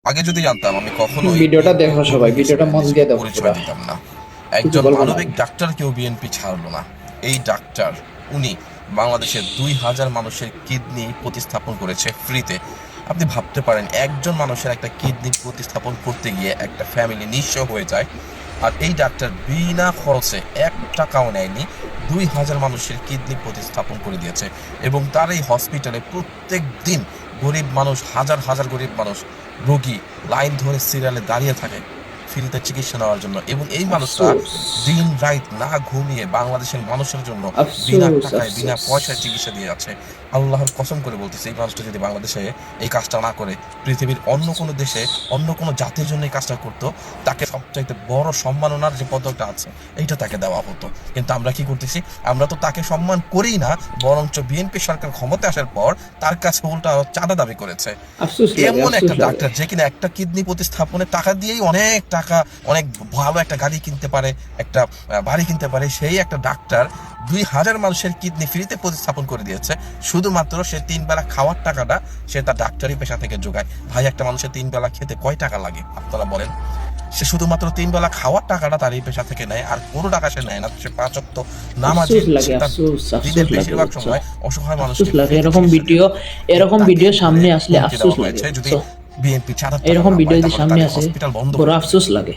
আগে যদি জানতাম আমি কখনোই ভিডিওটা দেখো সবাই, ভিডিওটা মন দিয়ে দেখো পরিচয় পুরা, দিতাম না। কিছু একজন বলবো না মানবিক আমি। ডাক্তারকেও বিএনপি ছাড়লো না। এই ডাক্তার, উনি বাংলাদেশের 2,000 মানুষের কিডনি প্রতিস্থাপন করেছে ফ্রিতে। আপনি ভাবতে পারেন একজন মানুষের একটা কিডনি প্রতিস্থাপন করতে গিয়ে একটা ফ্যামিলি নিঃস্ব হয়ে যায়, আর এই ডাক্তার বিনা খরচে 1 টাকাও নেয়নি, 2,000 মানুষের কিডনি প্রতিস্থাপন করে দিয়েছে। এবং তার এই হসপিটালে প্রত্যেক দিন গরিব মানুষ, হাজার হাজার গরিব মানুষ, রোগী লাইন ধরে সিরিয়ালে দাঁড়িয়ে থাকে ফ্রিতে চিকিৎসা নেওয়ার জন্য। এবং এই মানুষরা আফসোস, দিন রাত না ঘুমিয়ে বাংলাদেশের মানুষের জন্য বিনা আফসোস, টাকায় বিনা আফসোস। পয়সায় চিকিৎসা দিয়ে যাচ্ছে। আল্লাহর কসম করে বলতেছি, এই মানুষটা যদি বাংলাদেশে এই কাজটা না করে পৃথিবীর অন্য কোনো দেশে অন্য কোনো জাতির জন্য এই কাজটা করতো, তাকে সবচাইতে বড় সম্মাননার যে পদকটা আছে এইটা তাকে দেওয়া হতো। কিন্তু আমরা কি করতেছি? আমরা তো তাকে সম্মান করি না, বরঞ্চ বিএনপি সরকার ক্ষমতায় আসার পর তার কাছে উল্টা চাঁদা দাবি করেছে। আফসোস লাগে, এমন আফসোস একটা লাগে। ডাক্তার যে কিনা একটা কিডনি প্রতিস্থাপনের টাকা দিয়েই অনেক টাকা, অনেক ভালো একটা গাড়ি কিনতে পারে, একটা বাড়ি কিনতে পারে, সেই একটা ডাক্তার 2,000 মানুষের কিডনি ফ্রিতে প্রতিস্থাপন করে দিয়েছে শুধুমাত্র সে 3 বেলা খাওয়ার টাকাটা সে তার ডাক্তারি পেশা থেকে যোগায়। ভাই, একটা মানুষের 3 বেলা খেতে কয় টাকা লাগে আপনারা বলেন? সে শুধুমাত্র 3 বেলা খাওয়ার টাকাটা তার এই পেশা থেকে নেয়, আর কোনো টাকা সে নেয় না। সে 5 ওয়াক্ত নামাজে আফসোস সে লাগে, তার আফসোস, দিনের আফসোস লাগে বেশিরভাগ বুঝছো। সময় অসহায় আফসোস মানুষকে লাগে ফ্রিতে এরকম চিকিৎসা ভিডিও, দেয়। কিন্তু এরকম তাকে ভিডিও ধরে সামনে আসলে হুমকি আফসোস দেওয়া লাগে হয়েছে, যদি বুঝছো। বিএনপি চাঁদার টাকা এরকম না ভিডিও পায় যদি তাহলে সামনে তাদের আসে হসপিটাল বন্ধ বড় করে দিবে। আফসোস লাগে।